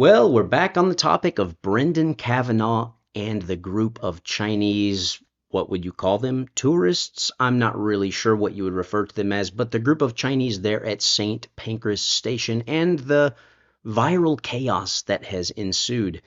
Well, we're back on the topic of Brendan Kavanaugh and the group of Chinese, what would you call them? Tourists? I'm not really sure what you would refer to them as, but the group of Chinese there at St. Pancras Station and the viral chaos that has ensued.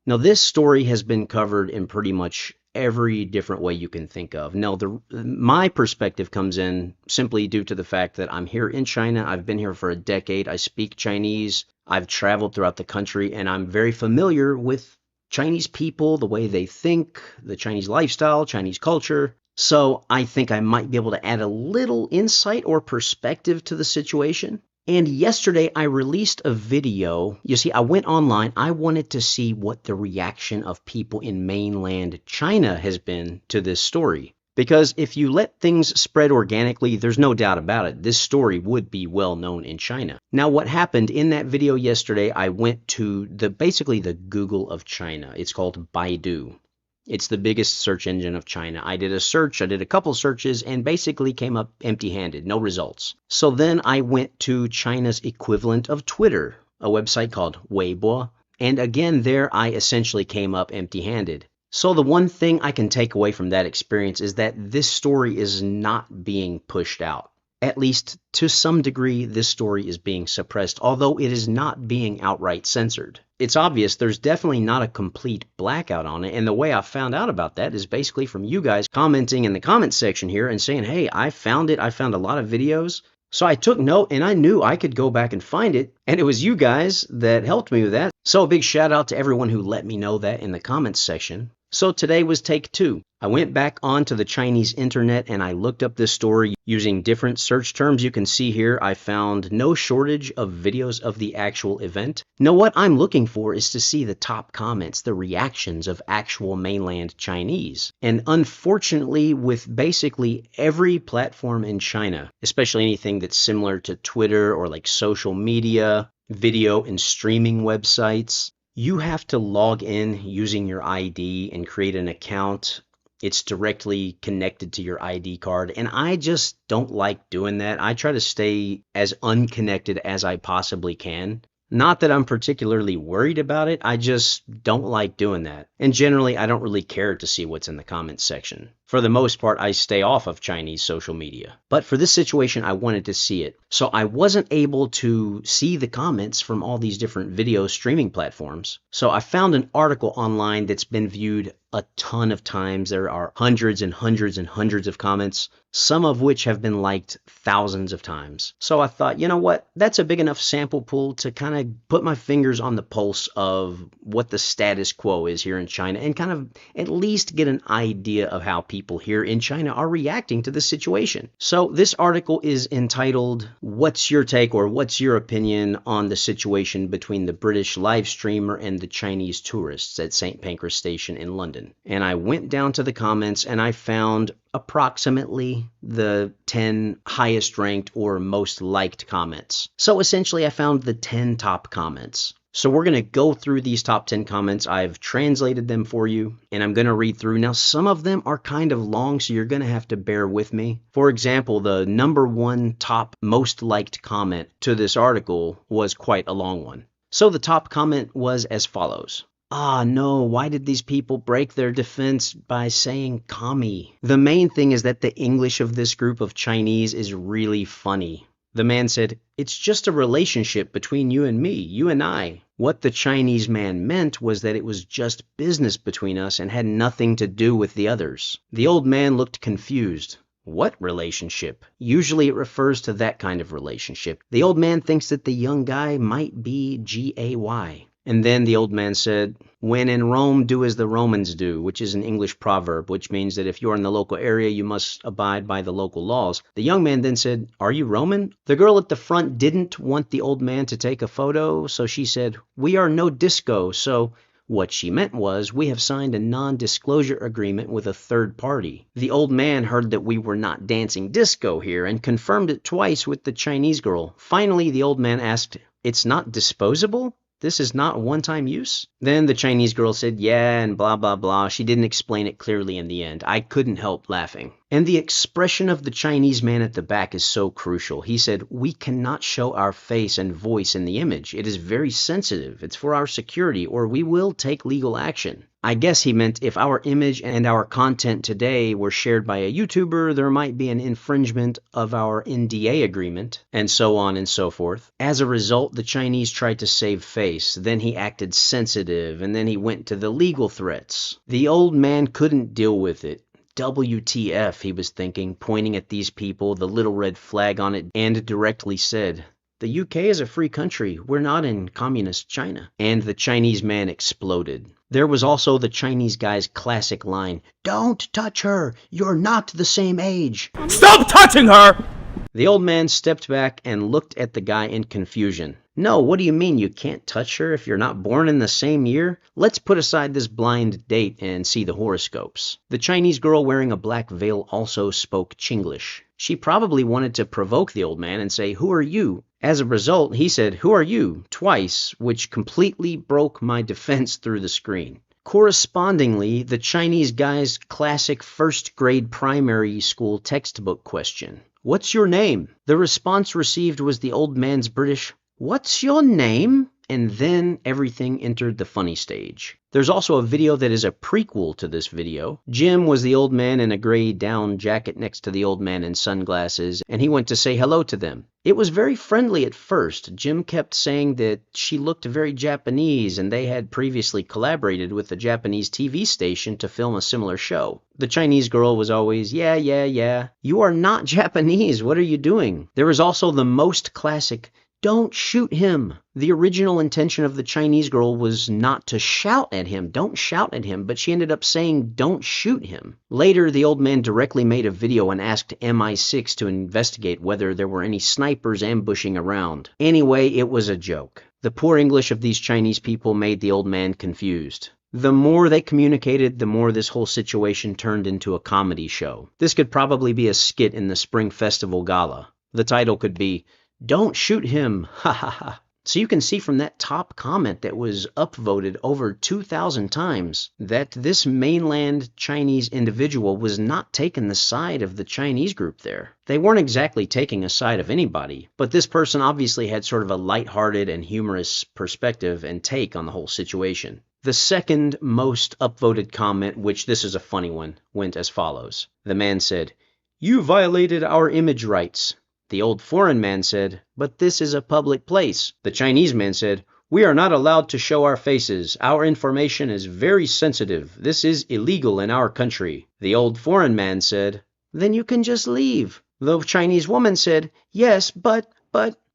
Now, this story has been covered in pretty much every different way you can think of. Now, my perspective comes in simply due to the fact that I'm here in China. I've been here for a decade. I speak Chinese. I've traveled throughout the country, and I'm very familiar with Chinese people, the way they think, the Chinese lifestyle, Chinese culture. So I think I might be able to add a little insight or perspective to the situation. And yesterday I released a video. You see, I went online. I wanted to see what the reaction of people in mainland China has been to this story. Because if you let things spread organically, there's no doubt about it, this story would be well known in China. Now, what happened in that video yesterday, I went to basically the Google of China. It's called Baidu. It's the biggest search engine of China. I did a couple searches, and basically came up empty-handed, no results. So then I went to China's equivalent of Twitter, a website called Weibo, and again there I essentially came up empty-handed. So the one thing I can take away from that experience is that this story is not being pushed out. At least to some degree, this story is being suppressed, although it is not being outright censored. It's obvious there's definitely not a complete blackout on it, and the way I found out about that is basically from you guys commenting in the comment section here and saying, hey, I found it. I found a lot of videos. So I took note, and I knew I could go back and find it, and it was you guys that helped me with that. So a big shout out to everyone who let me know that in the comments section. So today was take 2. I went back onto the Chinese internet and I looked up this story using different search terms. You can see here I found no shortage of videos of the actual event. Now what I'm looking for is to see the top comments, the reactions of actual mainland Chinese. And unfortunately, with basically every platform in China, especially anything that's similar to Twitter or like social media, video and streaming websites, you have to log in using your ID and create an account. It's directly connected to your ID card, and I just don't like doing that. I try to stay as unconnected as I possibly can. Not that I'm particularly worried about it, I just don't like doing that. And generally, I don't really care to see what's in the comments section. For the most part, I stay off of Chinese social media. But for this situation, I wanted to see it. So I wasn't able to see the comments from all these different video streaming platforms. So I found an article online that's been viewed a ton of times. There are hundreds and hundreds and hundreds of comments, some of which have been liked thousands of times. So I thought, you know what? That's a big enough sample pool to kind of put my fingers on the pulse of what the status quo is here in China and kind of at least get an idea of how people here in China are reacting to the situation. So this article is entitled, "What's your take or what's your opinion on the situation between the British live streamer and the Chinese tourists at St. Pancras Station in London?" And I went down to the comments and I found approximately the 10 highest ranked or most liked comments. So essentially I found the 10 top comments. So we're going to go through these top 10 comments. I've translated them for you, and I'm going to read through. Now, some of them are kind of long, so you're going to have to bear with me. For example, the number 1 top most liked comment to this article was quite a long one. So the top comment was as follows. "Ah, no, why did these people break their defense by saying commie? The main thing is that the English of this group of Chinese is really funny." The man said, "It's just a relationship between you and me, you and I." What the Chinese man meant was that it was just business between us and had nothing to do with the others. The old man looked confused. What relationship? Usually it refers to that kind of relationship. The old man thinks that the young guy might be G-A-Y. And then the old man said, "When in Rome, do as the Romans do," which is an English proverb, which means that if you're in the local area, you must abide by the local laws. The young man then said, "Are you Roman?" The girl at the front didn't want the old man to take a photo, so she said, "We are no disco," so what she meant was, we have signed a non-disclosure agreement with a third party. The old man heard that we were not dancing disco here and confirmed it twice with the Chinese girl. Finally, the old man asked, "It's not disposable?" This is not one-time use? Then the Chinese girl said, yeah, and blah, blah, blah. She didn't explain it clearly in the end. I couldn't help laughing. And the expression of the Chinese man at the back is so crucial. He said, we cannot show our face and voice in the image. It is very sensitive. It's for our security, or we will take legal action. I guess he meant if our image and our content today were shared by a YouTuber, there might be an infringement of our NDA agreement, and so on and so forth. As a result, the Chinese tried to save face. Then he acted sensitive, and then he went to the legal threats. The old man couldn't deal with it. WTF, he was thinking, pointing at these people, the little red flag on it, and directly said, the UK is a free country. We're not in communist China. And the Chinese man exploded. There was also the Chinese guy's classic line, don't touch her. You're not the same age. Stop touching her! The old man stepped back and looked at the guy in confusion. No, what do you mean you can't touch her if you're not born in the same year? Let's put aside this blind date and see the horoscopes. The Chinese girl wearing a black veil also spoke Chinglish. She probably wanted to provoke the old man and say, who are you? As a result, he said, who are you? Twice, which completely broke my defense through the screen. Correspondingly, the Chinese guy's classic first-grade primary school textbook question. What's your name? The response received was the old man's British, what's your name? And then everything entered the funny stage. There's also a video that is a prequel to this video. Jim was the old man in a gray down jacket next to the old man in sunglasses, and he went to say hello to them. It was very friendly at first. Jim kept saying that she looked very Japanese, and they had previously collaborated with a Japanese TV station to film a similar show. The Chinese girl was always, yeah. You are not Japanese. What are you doing? There was also the most classic, don't shoot him. The original intention of the Chinese girl was not to shout at him, don't shout at him, but she ended up saying, don't shoot him. Later, the old man directly made a video and asked MI6 to investigate whether there were any snipers ambushing around. Anyway, it was a joke. The poor English of these Chinese people made the old man confused. The more they communicated, the more this whole situation turned into a comedy show. This could probably be a skit in the Spring Festival Gala. The title could be, don't shoot him, ha ha ha. So you can see from that top comment that was upvoted over 2,000 times that this mainland Chinese individual was not taking the side of the Chinese group there. They weren't exactly taking a side of anybody, but this person obviously had sort of a lighthearted and humorous perspective and take on the whole situation. The second most upvoted comment, which this is a funny one, went as follows. The man said, you violated our image rights. The old foreign man said, but this is a public place. The Chinese man said, we are not allowed to show our faces. Our information is very sensitive. This is illegal in our country. The old foreign man said, then you can just leave. The Chinese woman said, yes, but.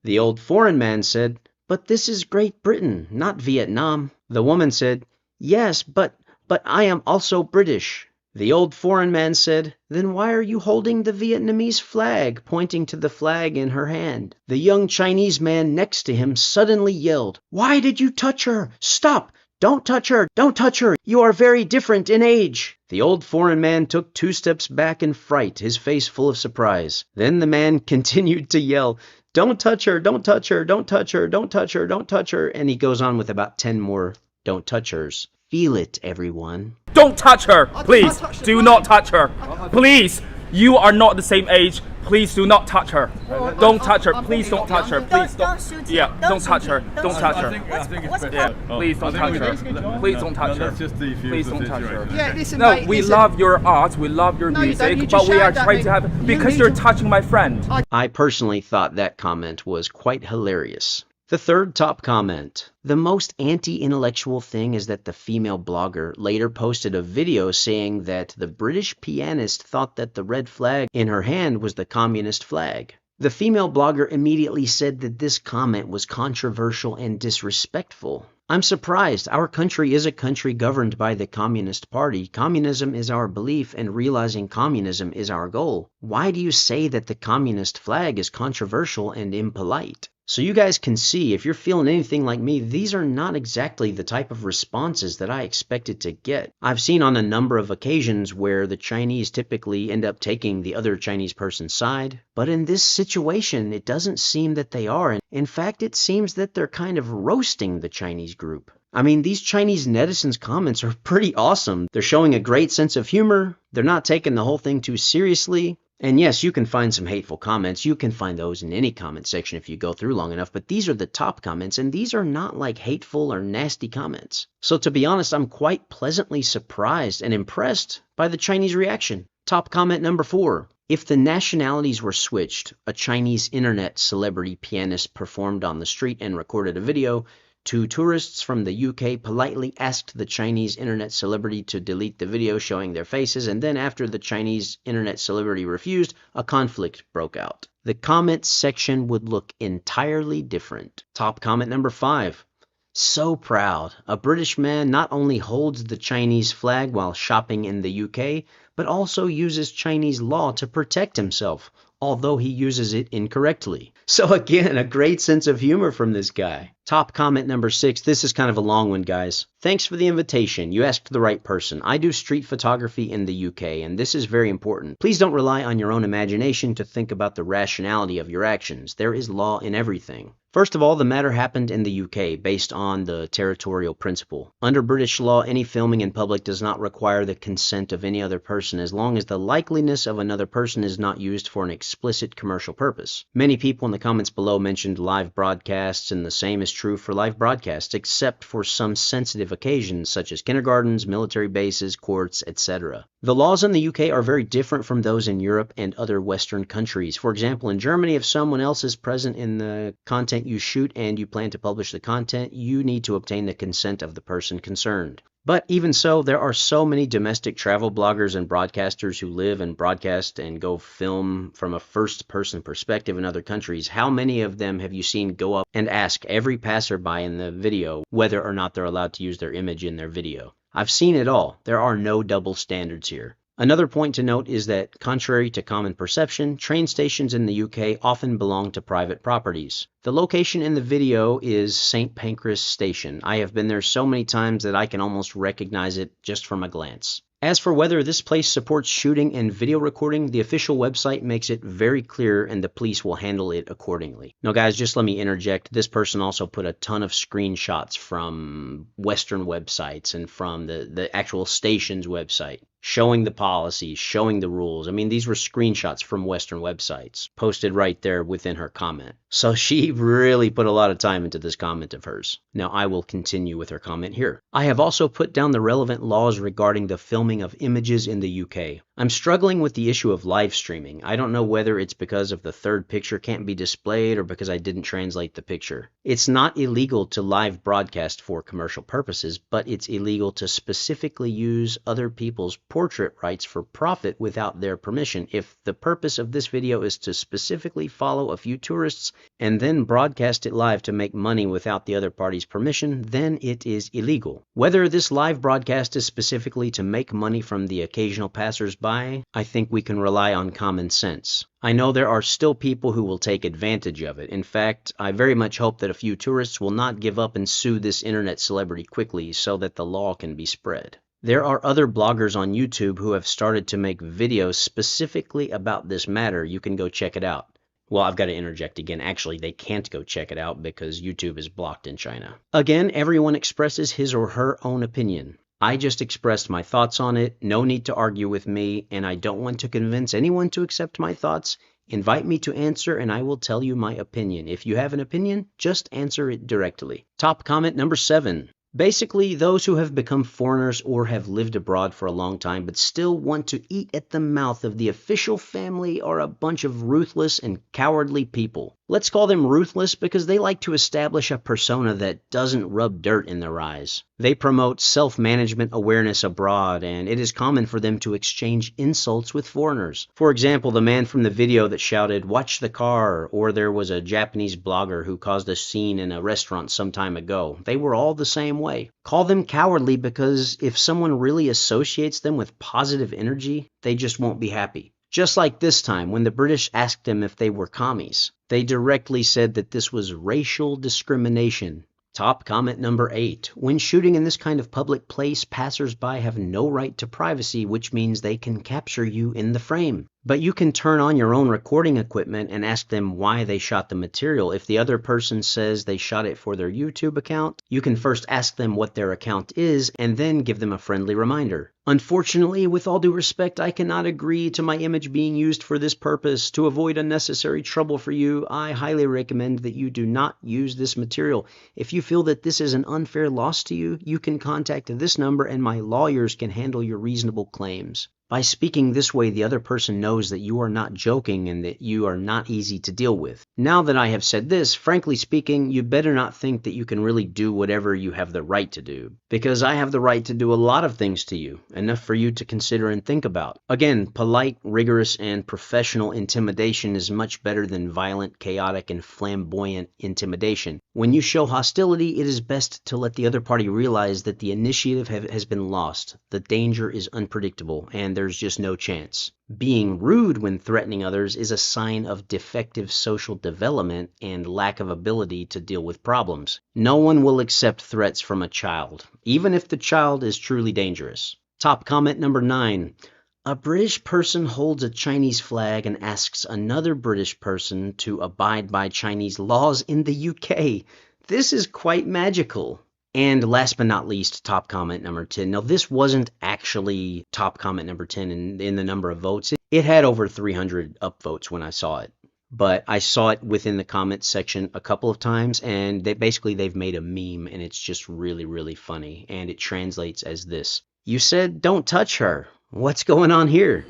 The old foreign man said, but this is Great Britain, not Vietnam. The woman said, yes, but I am also British. The old foreign man said, then why are you holding the Vietnamese flag, pointing to the flag in her hand? The young Chinese man next to him suddenly yelled, why did you touch her? Stop! Don't touch her! Don't touch her! You are very different in age! The old foreign man took 2 steps back in fright, his face full of surprise. Then the man continued to yell, don't touch her! Don't touch her! Don't touch her! Don't touch her! Don't touch her! And he goes on with about 10 more don't touch hers. Feel it, everyone. Don't touch her, please. Do not touch her. Please, you are not the same age. Please do not touch her. Don't touch her. Please don't touch her. Please don't. Yeah, don't touch her. Don't touch her. Yeah, please don't touch her. Please don't touch her. Please don't touch her. Yeah, listen, No, mate, we listen. love your art. We love your No, you don't. music, You but just we are shouted at trying me. to have You because need you're to- touching my friend. I personally thought that comment was quite hilarious. The third top comment. The most anti-intellectual thing is that the female blogger later posted a video saying that the British pianist thought that the red flag in her hand was the communist flag. The female blogger immediately said that this comment was controversial and disrespectful. I'm surprised. Our country is a country governed by the Communist Party. Communism is our belief, and realizing communism is our goal. Why do you say that the communist flag is controversial and impolite? So you guys can see, if you're feeling anything like me, these are not exactly the type of responses that I expected to get. I've seen on a number of occasions where the Chinese typically end up taking the other Chinese person's side, but in this situation, it doesn't seem that they are. In fact, it seems that they're kind of roasting the Chinese group. I mean, these Chinese netizens' comments are pretty awesome. They're showing a great sense of humor. They're not taking the whole thing too seriously. And yes, you can find some hateful comments. You can find those in any comment section if you go through long enough, but these are the top comments, and these are not like hateful or nasty comments. So to be honest, I'm quite pleasantly surprised and impressed by the Chinese reaction. Top comment number 4. If the nationalities were switched, a Chinese internet celebrity pianist performed on the street and recorded a video. 2 tourists from the UK politely asked the Chinese internet celebrity to delete the video showing their faces, and then after the Chinese internet celebrity refused, a conflict broke out. The comments section would look entirely different. Top comment number 5. So proud. A British man not only holds the Chinese flag while shopping in the UK, but also uses Chinese law to protect himself, although he uses it incorrectly. So again, a great sense of humor from this guy. Top comment number 6. This is kind of a long one, guys. Thanks for the invitation. You asked the right person. I do street photography in the UK, and this is very important. Please don't rely on your own imagination to think about the rationality of your actions. There is law in everything. First of all, the matter happened in the UK based on the territorial principle. Under British law, any filming in public does not require the consent of any other person as long as the likeliness of another person is not used for an explicit commercial purpose. Many people in the comments below mentioned live broadcasts, and the same is true for live broadcasts, except for some sensitive occasions such as kindergartens, military bases, courts, etc. The laws in the UK are very different from those in Europe and other Western countries. For example, in Germany, if someone else is present in the content you shoot and you plan to publish the content, you need to obtain the consent of the person concerned. But even so, there are so many domestic travel bloggers and broadcasters who live and broadcast and go film from a first-person perspective in other countries. How many of them have you seen go up and ask every passerby in the video whether or not they're allowed to use their image in their video? I've seen it all. There are no double standards here. Another point to note is that, contrary to common perception, train stations in the UK often belong to private properties. The location in the video is St. Pancras Station. I have been there so many times that I can almost recognize it just from a glance. As for whether this place supports shooting and video recording, the official website makes it very clear and the police will handle it accordingly. Now guys, just let me interject. This person also put a ton of screenshots from Western websites and from the actual station's website, showing the policies, showing the rules. I mean, these were screenshots from Western websites posted right there within her comment. So she really put a lot of time into this comment of hers. Now I will continue with her comment here. I have also put down the relevant laws regarding the filming of images in the UK. I'm struggling with the issue of live streaming. I don't know whether it's because of the third picture can't be displayed or because I didn't translate the picture. It's not illegal to live broadcast for commercial purposes, but it's illegal to specifically use other people's portrait rights for profit without their permission. If the purpose of this video is to specifically follow a few tourists and then broadcast it live to make money without the other party's permission, then it is illegal. Whether this live broadcast is specifically to make money from the occasional passersby, I think we can rely on common sense. I know there are still people who will take advantage of it. In fact, I very much hope that a few tourists will not give up and sue this internet celebrity quickly so that the law can be spread. There are other bloggers on YouTube who have started to make videos specifically about this matter. You can go check it out. Well, I've got to interject again. Actually, they can't go check it out because YouTube is blocked in China. Again, everyone expresses his or her own opinion. I just expressed my thoughts on it. No need to argue with me, and I don't want to convince anyone to accept my thoughts. Invite me to answer, and I will tell you my opinion. If you have an opinion, just answer it directly. Top comment number 7. Basically, those who have become foreigners or have lived abroad for a long time but still want to eat at the mouth of the official family are a bunch of ruthless and cowardly people. Let's call them ruthless because they like to establish a persona that doesn't rub dirt in their eyes. They promote self-management awareness abroad, and it is common for them to exchange insults with foreigners. For example, the man from the video that shouted, "Watch the car," or there was a Japanese blogger who caused a scene in a restaurant some time ago. They were all the same way. Call them cowardly because if someone really associates them with positive energy, they just won't be happy. Just like this time when the British asked them if they were commies. They directly said that this was racial discrimination. Top comment number 8. When shooting in this kind of public place, passersby have no right to privacy, which means they can capture you in the frame. But you can turn on your own recording equipment and ask them why they shot the material. If the other person says they shot it for their YouTube account, you can first ask them what their account is and then give them a friendly reminder. Unfortunately, with all due respect, I cannot agree to my image being used for this purpose. To avoid unnecessary trouble for you, I highly recommend that you do not use this material. If you feel that this is an unfair loss to you, you can contact this number and my lawyers can handle your reasonable claims. By speaking this way, the other person knows that you are not joking and that you are not easy to deal with. Now that I have said this, frankly speaking, you better not think that you can really do whatever you have the right to do. Because I have the right to do a lot of things to you, enough for you to consider and think about. Again, polite, rigorous, and professional intimidation is much better than violent, chaotic, and flamboyant intimidation. When you show hostility, it is best to let the other party realize that the initiative has been lost. The danger is unpredictable, and there's just no chance. Being rude when threatening others is a sign of defective social development and lack of ability to deal with problems. No one will accept threats from a child, even if the child is truly dangerous. Top comment number 9. A British person holds a Chinese flag and asks another British person to abide by Chinese laws in the UK. This is quite magical. And last but not least, top comment number 10. Now, this wasn't actually top comment number 10 in the number of votes. It had over 300 upvotes when I saw it. But I saw it within the comments section a couple of times, and they've made a meme, and it's just really, really funny. And it translates as this. You said, don't touch her. What's going on here?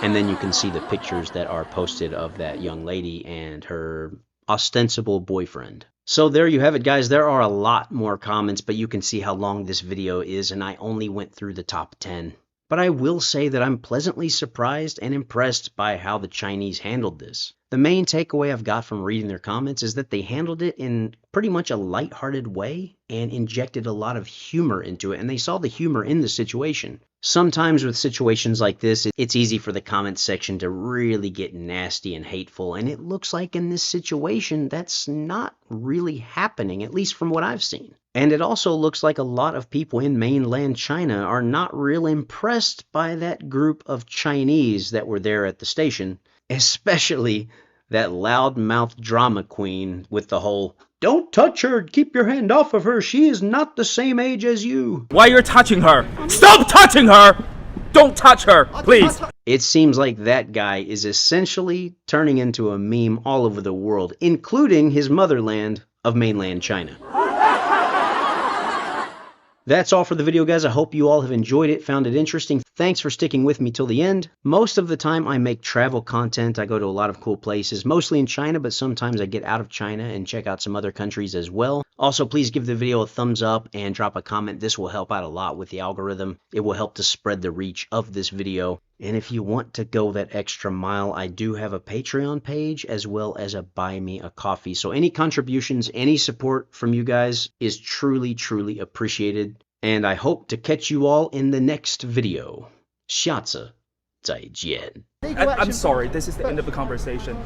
And then you can see the pictures that are posted of that young lady and her ostensible boyfriend. So there you have it, guys. There are a lot more comments, but you can see how long this video is, and I only went through the top 10. But I will say that I'm pleasantly surprised and impressed by how the Chinese handled this. The main takeaway I've got from reading their comments is that they handled it in pretty much a lighthearted way and injected a lot of humor into it, and they saw the humor in the situation. Sometimes with situations like this, it's easy for the comment section to really get nasty and hateful, and it looks like in this situation that's not really happening, at least from what I've seen. And it also looks like a lot of people in mainland China are not real impressed by that group of Chinese that were there at the station, especially that loudmouth drama queen with the whole, don't touch her, keep your hand off of her, she is not the same age as you. Why you're touching her? Stop touching her! Don't touch her, please. It seems like that guy is essentially turning into a meme all over the world, including his motherland of mainland China. That's all for the video, guys. I hope you all have enjoyed it, found it interesting. Thanks for sticking with me till the end. Most of the time I make travel content. I go to a lot of cool places, mostly in China, but sometimes I get out of China and check out some other countries as well. Also, please give the video a thumbs up and drop a comment. This will help out a lot with the algorithm. It will help to spread the reach of this video. And if you want to go that extra mile, I do have a Patreon page as well as a Buy Me a Coffee. So any contributions, any support from you guys is truly, truly appreciated. And I hope to catch you all in the next video. 下次再见. I'm sorry, this is the end of the conversation.